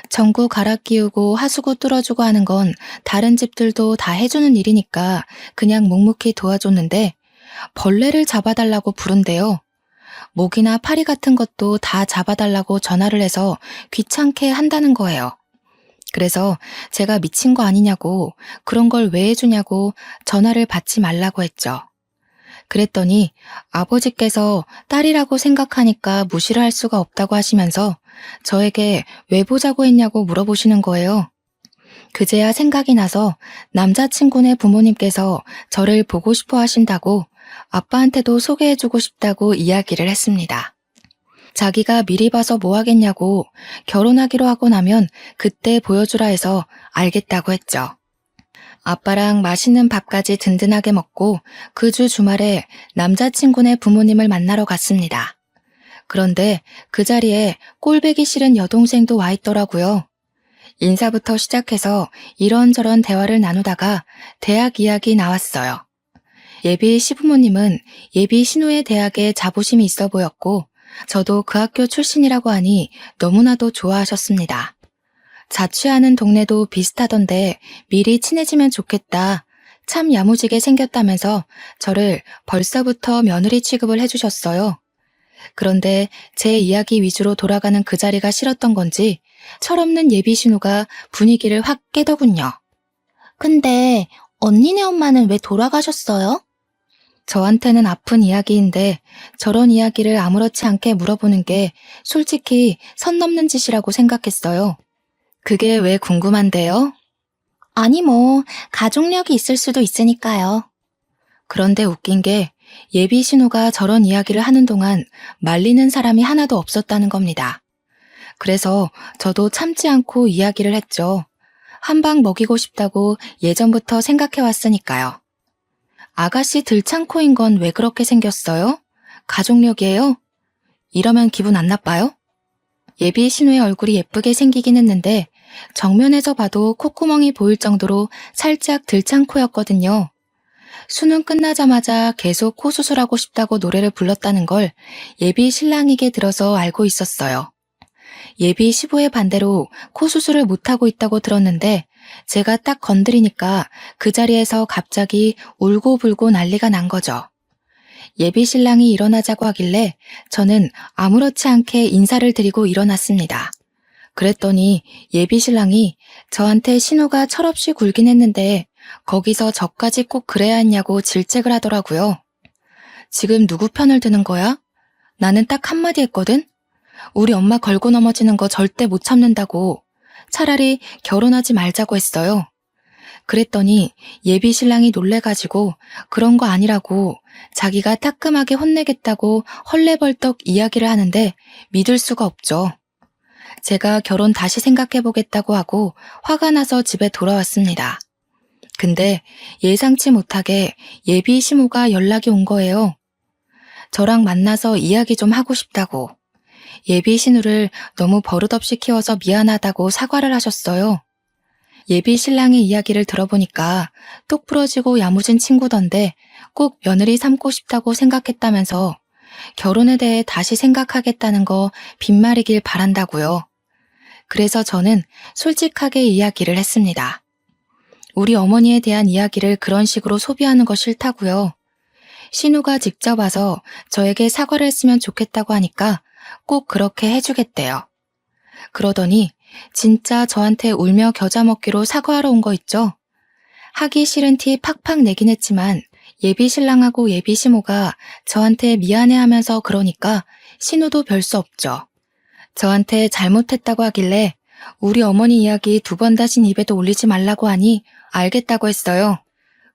전구 갈아 끼우고 하수구 뚫어주고 하는 건 다른 집들도 다 해주는 일이니까 그냥 묵묵히 도와줬는데 벌레를 잡아달라고 부른대요. 모기나 파리 같은 것도 다 잡아달라고 전화를 해서 귀찮게 한다는 거예요. 그래서 제가 미친 거 아니냐고 그런 걸 왜 해주냐고 전화를 받지 말라고 했죠. 그랬더니 아버지께서 딸이라고 생각하니까 무시를 할 수가 없다고 하시면서 저에게 왜 보자고 했냐고 물어보시는 거예요. 그제야 생각이 나서 남자친구네 부모님께서 저를 보고 싶어 하신다고 아빠한테도 소개해주고 싶다고 이야기를 했습니다. 자기가 미리 봐서 뭐 하겠냐고 결혼하기로 하고 나면 그때 보여주라 해서 알겠다고 했죠. 아빠랑 맛있는 밥까지 든든하게 먹고 그 주 주말에 남자친구네 부모님을 만나러 갔습니다. 그런데 그 자리에 꼴보기 싫은 여동생도 와 있더라고요. 인사부터 시작해서 이런저런 대화를 나누다가 대학 이야기 나왔어요. 예비 시부모님은 예비 신우의 대학에 자부심이 있어 보였고 저도 그 학교 출신이라고 하니 너무나도 좋아하셨습니다. 자취하는 동네도 비슷하던데 미리 친해지면 좋겠다. 참 야무지게 생겼다면서 저를 벌써부터 며느리 취급을 해주셨어요. 그런데 제 이야기 위주로 돌아가는 그 자리가 싫었던 건지 철없는 예비 신우가 분위기를 확 깨더군요. 근데 언니네 엄마는 왜 돌아가셨어요? 저한테는 아픈 이야기인데 저런 이야기를 아무렇지 않게 물어보는 게 솔직히 선 넘는 짓이라고 생각했어요. 그게 왜 궁금한데요? 아니 가족력이 있을 수도 있으니까요. 그런데 웃긴 게 예비 신우가 저런 이야기를 하는 동안 말리는 사람이 하나도 없었다는 겁니다. 그래서 저도 참지 않고 이야기를 했죠. 한 방 먹이고 싶다고 예전부터 생각해 왔으니까요. 아가씨 들창코인 건 왜 그렇게 생겼어요? 가족력이에요? 이러면 기분 안 나빠요? 예비 신우의 얼굴이 예쁘게 생기긴 했는데 정면에서 봐도 콧구멍이 보일 정도로 살짝 들창코였거든요. 수능 끝나자마자 계속 코 수술하고 싶다고 노래를 불렀다는 걸 예비 신랑에게 들어서 알고 있었어요. 예비 시부의 반대로 코 수술을 못하고 있다고 들었는데 제가 딱 건드리니까 그 자리에서 갑자기 울고불고 난리가 난 거죠. 예비 신랑이 일어나자고 하길래 저는 아무렇지 않게 인사를 드리고 일어났습니다. 그랬더니 예비 신랑이 저한테 신우가 철없이 굴긴 했는데 거기서 저까지 꼭 그래야 했냐고 질책을 하더라고요. 지금 누구 편을 드는 거야? 나는 딱 한마디 했거든? 우리 엄마 걸고 넘어지는 거 절대 못 참는다고. 차라리 결혼하지 말자고 했어요. 그랬더니 예비 신랑이 놀래가지고 그런 거 아니라고 자기가 따끔하게 혼내겠다고 헐레벌떡 이야기를 하는데 믿을 수가 없죠. 제가 결혼 다시 생각해보겠다고 하고 화가 나서 집에 돌아왔습니다. 근데 예상치 못하게 예비 시모가 연락이 온 거예요. 저랑 만나서 이야기 좀 하고 싶다고. 예비 신우를 너무 버릇없이 키워서 미안하다고 사과를 하셨어요. 예비 신랑의 이야기를 들어보니까 똑 부러지고 야무진 친구던데 꼭 며느리 삼고 싶다고 생각했다면서 결혼에 대해 다시 생각하겠다는 거 빈말이길 바란다고요. 그래서 저는 솔직하게 이야기를 했습니다. 우리 어머니에 대한 이야기를 그런 식으로 소비하는 거 싫다고요. 신우가 직접 와서 저에게 사과를 했으면 좋겠다고 하니까 꼭 그렇게 해주겠대요. 그러더니 진짜 저한테 울며 겨자 먹기로 사과하러 온 거 있죠? 하기 싫은 티 팍팍 내긴 했지만 예비 신랑하고 예비 시모가 저한테 미안해하면서 그러니까 신우도 별 수 없죠. 저한테 잘못했다고 하길래 우리 어머니 이야기 2번 다신 입에도 올리지 말라고 하니 알겠다고 했어요.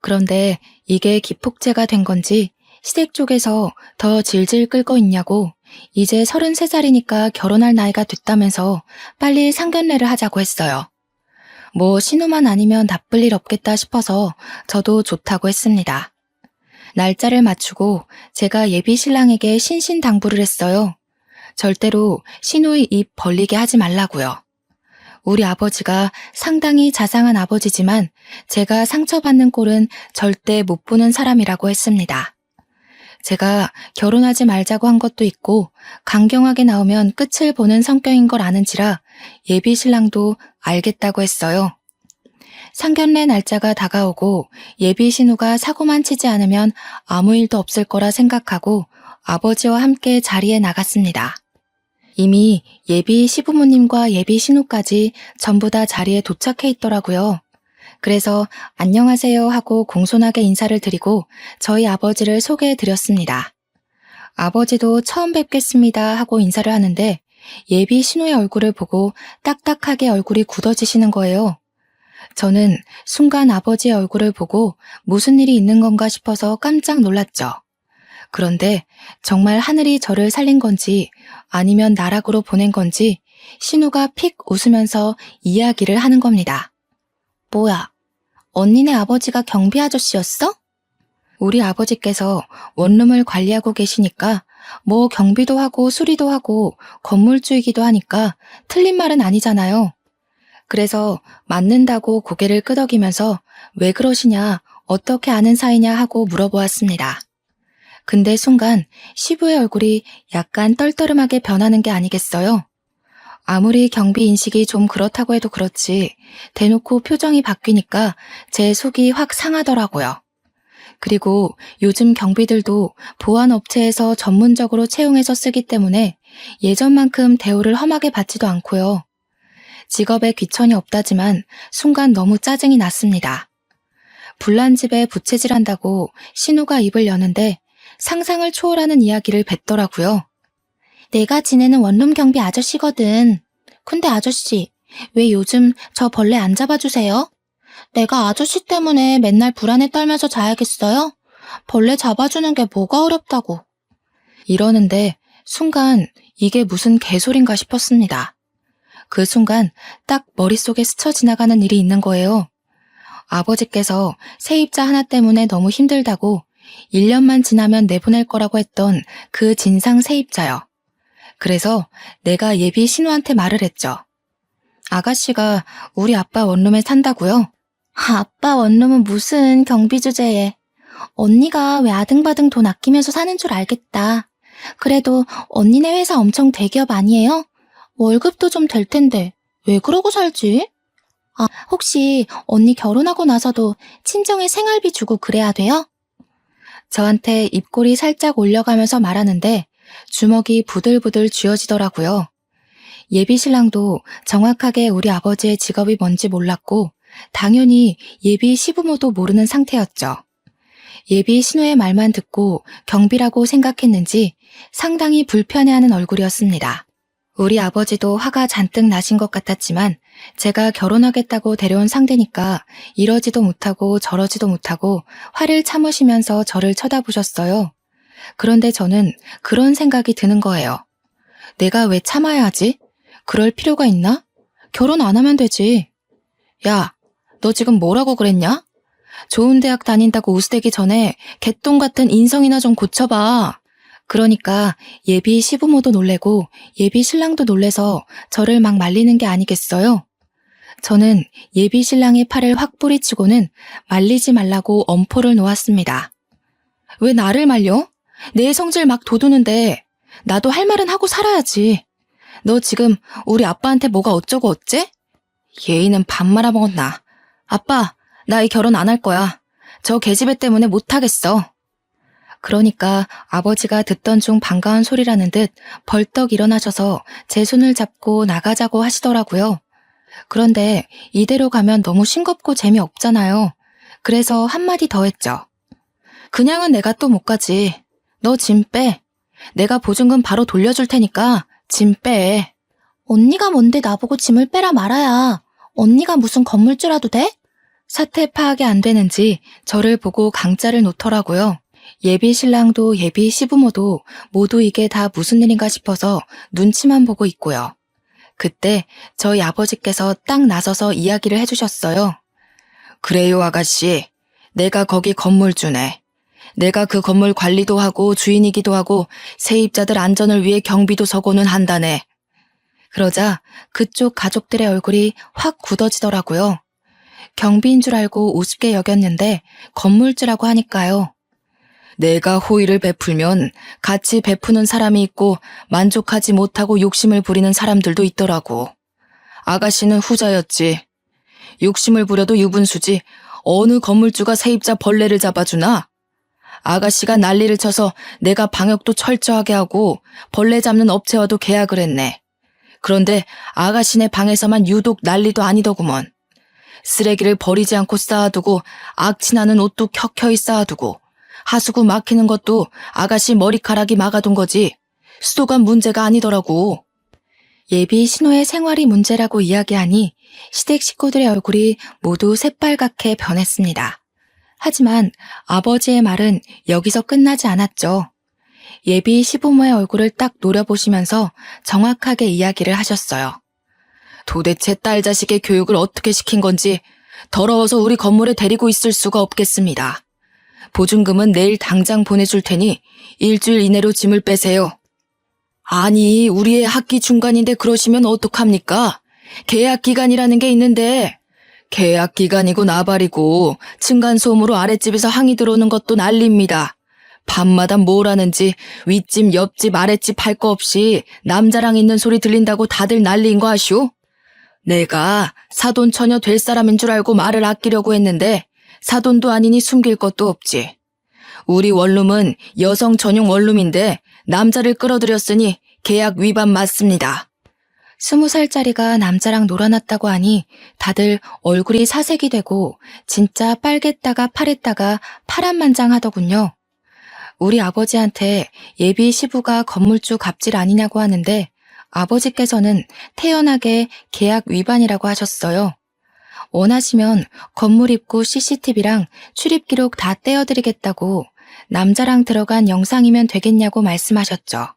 그런데 이게 기폭제가 된 건지 시댁 쪽에서 더 질질 끌고 있냐고 이제 33살이니까 결혼할 나이가 됐다면서 빨리 상견례를 하자고 했어요. 뭐 신우만 아니면 나쁠 일 없겠다 싶어서 저도 좋다고 했습니다. 날짜를 맞추고 제가 예비 신랑에게 신신당부를 했어요. 절대로 신우의 입 벌리게 하지 말라고요. 우리 아버지가 상당히 자상한 아버지지만 제가 상처받는 꼴은 절대 못 보는 사람이라고 했습니다. 제가 결혼하지 말자고 한 것도 있고 강경하게 나오면 끝을 보는 성격인 걸 아는지라 예비 신랑도 알겠다고 했어요. 상견례 날짜가 다가오고 예비 신우가 사고만 치지 않으면 아무 일도 없을 거라 생각하고 아버지와 함께 자리에 나갔습니다. 이미 예비 시부모님과 예비 신우까지 전부 다 자리에 도착해 있더라고요. 그래서 안녕하세요 하고 공손하게 인사를 드리고 저희 아버지를 소개해 드렸습니다. 아버지도 처음 뵙겠습니다 하고 인사를 하는데 예비 신우의 얼굴을 보고 딱딱하게 얼굴이 굳어지시는 거예요. 저는 순간 아버지의 얼굴을 보고 무슨 일이 있는 건가 싶어서 깜짝 놀랐죠. 그런데 정말 하늘이 저를 살린 건지 아니면 나락으로 보낸 건지 신우가 픽 웃으면서 이야기를 하는 겁니다. 뭐야, 언니네 아버지가 경비 아저씨였어? 우리 아버지께서 원룸을 관리하고 계시니까 뭐 경비도 하고 수리도 하고 건물주이기도 하니까 틀린 말은 아니잖아요. 그래서 맞는다고 고개를 끄덕이면서 왜 그러시냐, 어떻게 아는 사이냐 하고 물어보았습니다. 근데 순간 시부의 얼굴이 약간 떨떠름하게 변하는 게 아니겠어요? 아무리 경비 인식이 좀 그렇다고 해도 그렇지 대놓고 표정이 바뀌니까 제 속이 확 상하더라고요. 그리고 요즘 경비들도 보안업체에서 전문적으로 채용해서 쓰기 때문에 예전만큼 대우를 험하게 받지도 않고요. 직업에 귀천이 없다지만 순간 너무 짜증이 났습니다. 불난 집에 부채질한다고 신우가 입을 여는데 상상을 초월하는 이야기를 뱉더라고요. 내가 지내는 원룸 경비 아저씨거든. 근데 아저씨, 왜 요즘 저 벌레 안 잡아주세요? 내가 아저씨 때문에 맨날 불안에 떨면서 자야겠어요? 벌레 잡아주는 게 뭐가 어렵다고. 이러는데 순간 이게 무슨 개소린가 싶었습니다. 그 순간 딱 머릿속에 스쳐 지나가는 일이 있는 거예요. 아버지께서 세입자 하나 때문에 너무 힘들다고 1년만 지나면 내보낼 거라고 했던 그 진상 세입자요. 그래서 내가 예비 신우한테 말을 했죠. 아가씨가 우리 아빠 원룸에 산다고요? 아빠 원룸은 무슨 경비 주제에. 언니가 왜 아등바등 돈 아끼면서 사는 줄 알겠다. 그래도 언니네 회사 엄청 대기업 아니에요? 월급도 좀 될 텐데 왜 그러고 살지? 아, 혹시 언니 결혼하고 나서도 친정에 생활비 주고 그래야 돼요? 저한테 입꼬리 살짝 올려가면서 말하는데 주먹이 부들부들 쥐어지더라고요. 예비 신랑도 정확하게 우리 아버지의 직업이 뭔지 몰랐고 당연히 예비 시부모도 모르는 상태였죠. 예비 신우의 말만 듣고 경비라고 생각했는지 상당히 불편해하는 얼굴이었습니다. 우리 아버지도 화가 잔뜩 나신 것 같았지만 제가 결혼하겠다고 데려온 상대니까 이러지도 못하고 저러지도 못하고 화를 참으시면서 저를 쳐다보셨어요. 그런데 저는 그런 생각이 드는 거예요. 내가 왜 참아야 하지? 그럴 필요가 있나? 결혼 안 하면 되지. 야, 너 지금 뭐라고 그랬냐? 좋은 대학 다닌다고 우스대기 전에 개똥 같은 인성이나 좀 고쳐봐. 그러니까 예비 시부모도 놀래고 예비 신랑도 놀래서 저를 막 말리는 게 아니겠어요? 저는 예비 신랑의 팔을 확 뿌리치고는 말리지 말라고 엄포를 놓았습니다. 왜 나를 말려? 내 성질 막 돋우는데 나도 할 말은 하고 살아야지. 너 지금 우리 아빠한테 뭐가 어쩌고 어째? 예의는 밥 말아먹었나. 아빠, 나 이 결혼 안 할 거야. 저 계집애 때문에 못하겠어. 그러니까 아버지가 듣던 중 반가운 소리라는 듯 벌떡 일어나셔서 제 손을 잡고 나가자고 하시더라고요. 그런데 이대로 가면 너무 싱겁고 재미없잖아요. 그래서 한마디 더 했죠. 그냥은 내가 또 못 가지. 너 짐 빼. 내가 보증금 바로 돌려줄 테니까 짐 빼. 언니가 뭔데 나보고 짐을 빼라 말아야. 언니가 무슨 건물주라도 돼? 사태 파악이 안 되는지 저를 보고 강짜를 놓더라고요. 예비 신랑도 예비 시부모도 모두 이게 다 무슨 일인가 싶어서 눈치만 보고 있고요. 그때 저희 아버지께서 딱 나서서 이야기를 해주셨어요. 그래요, 아가씨. 내가 거기 건물주네. 내가 그 건물 관리도 하고 주인이기도 하고 세입자들 안전을 위해 경비도 서고는 한다네. 그러자 그쪽 가족들의 얼굴이 확 굳어지더라고요. 경비인 줄 알고 우습게 여겼는데 건물주라고 하니까요. 내가 호의를 베풀면 같이 베푸는 사람이 있고 만족하지 못하고 욕심을 부리는 사람들도 있더라고. 아가씨는 후자였지. 욕심을 부려도 유분수지 어느 건물주가 세입자 벌레를 잡아주나? 아가씨가 난리를 쳐서 내가 방역도 철저하게 하고 벌레 잡는 업체와도 계약을 했네. 그런데 아가씨네 방에서만 유독 난리도 아니더구먼. 쓰레기를 버리지 않고 쌓아두고 악취나는 옷도 켜켜이 쌓아두고 하수구 막히는 것도 아가씨 머리카락이 막아둔 거지 수도관 문제가 아니더라고. 예비 신호의 생활이 문제라고 이야기하니 시댁 식구들의 얼굴이 모두 새빨갛게 변했습니다. 하지만 아버지의 말은 여기서 끝나지 않았죠. 예비 시부모의 얼굴을 딱 노려보시면서 정확하게 이야기를 하셨어요. 도대체 딸 자식의 교육을 어떻게 시킨 건지 더러워서 우리 건물에 데리고 있을 수가 없겠습니다. 보증금은 내일 당장 보내줄 테니 일주일 이내로 짐을 빼세요. 아니, 우리의 학기 중간인데 그러시면 어떡합니까? 계약 기간이라는 게 있는데 계약 기간이고 나발이고 층간소음으로 아랫집에서 항의 들어오는 것도 난리입니다. 밤마다 뭘 하는지 윗집 옆집 아랫집 할 거 없이 남자랑 있는 소리 들린다고 다들 난리인 거 아시오? 내가 사돈 처녀 될 사람인 줄 알고 말을 아끼려고 했는데 사돈도 아니니 숨길 것도 없지. 우리 원룸은 여성 전용 원룸인데 남자를 끌어들였으니 계약 위반 맞습니다. 20살짜리가 남자랑 놀아났다고 하니 다들 얼굴이 사색이 되고 진짜 빨갰다가 파랬다가 파란만장하더군요. 우리 아버지한테 예비 시부가 건물주 갑질 아니냐고 하는데 아버지께서는 태연하게 계약 위반이라고 하셨어요. 원하시면 건물 입구 CCTV랑 출입 기록 다 떼어드리겠다고 남자랑 들어간 영상이면 되겠냐고 말씀하셨죠.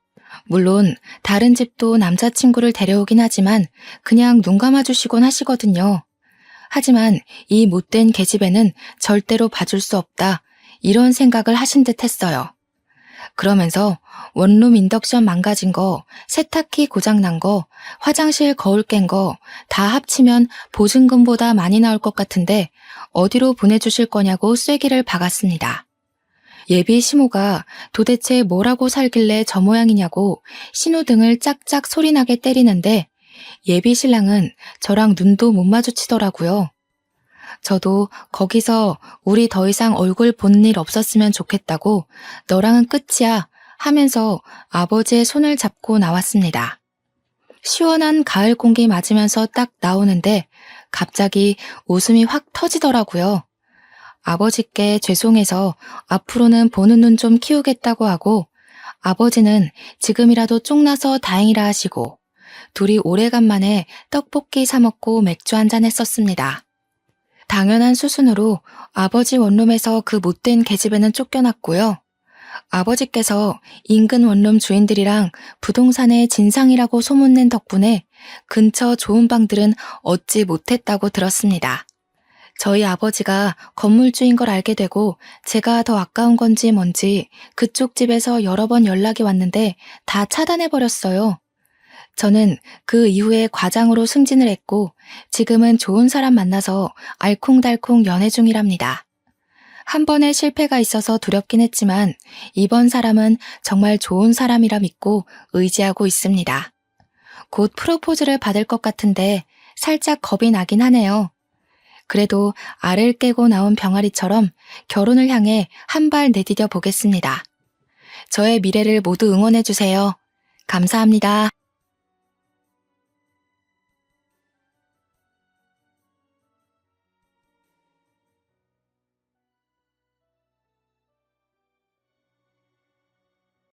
물론 다른 집도 남자친구를 데려오긴 하지만 그냥 눈 감아주시곤 하시거든요. 하지만 이 못된 계집애는 절대로 봐줄 수 없다 이런 생각을 하신 듯 했어요. 그러면서 원룸 인덕션 망가진 거, 세탁기 고장난 거, 화장실 거울 깬 거 다 합치면 보증금보다 많이 나올 것 같은데 어디로 보내주실 거냐고 쐐기를 박았습니다. 예비 시모가 도대체 뭐라고 살길래 저 모양이냐고 신호등을 짝짝 소리나게 때리는데 예비 신랑은 저랑 눈도 못 마주치더라고요. 저도 거기서 우리 더 이상 얼굴 본 일 없었으면 좋겠다고 너랑은 끝이야 하면서 아버지의 손을 잡고 나왔습니다. 시원한 가을 공기 맞으면서 딱 나오는데 갑자기 웃음이 확 터지더라고요. 아버지께 죄송해서 앞으로는 보는 눈 좀 키우겠다고 하고 아버지는 지금이라도 쫑나서 다행이라 하시고 둘이 오래간만에 떡볶이 사 먹고 맥주 한잔 했었습니다. 당연한 수순으로 아버지 원룸에서 그 못된 계집애는 쫓겨났고요. 아버지께서 인근 원룸 주인들이랑 부동산의 진상이라고 소문낸 덕분에 근처 좋은 방들은 얻지 못했다고 들었습니다. 저희 아버지가 건물주인 걸 알게 되고 제가 더 아까운 건지 뭔지 그쪽 집에서 여러 번 연락이 왔는데 다 차단해버렸어요. 저는 그 이후에 과장으로 승진을 했고 지금은 좋은 사람 만나서 알콩달콩 연애 중이랍니다. 한 번의 실패가 있어서 두렵긴 했지만 이번 사람은 정말 좋은 사람이라 믿고 의지하고 있습니다. 곧 프로포즈를 받을 것 같은데 살짝 겁이 나긴 하네요. 그래도 알을 깨고 나온 병아리처럼 결혼을 향해 한 발 내디뎌 보겠습니다. 저의 미래를 모두 응원해주세요. 감사합니다.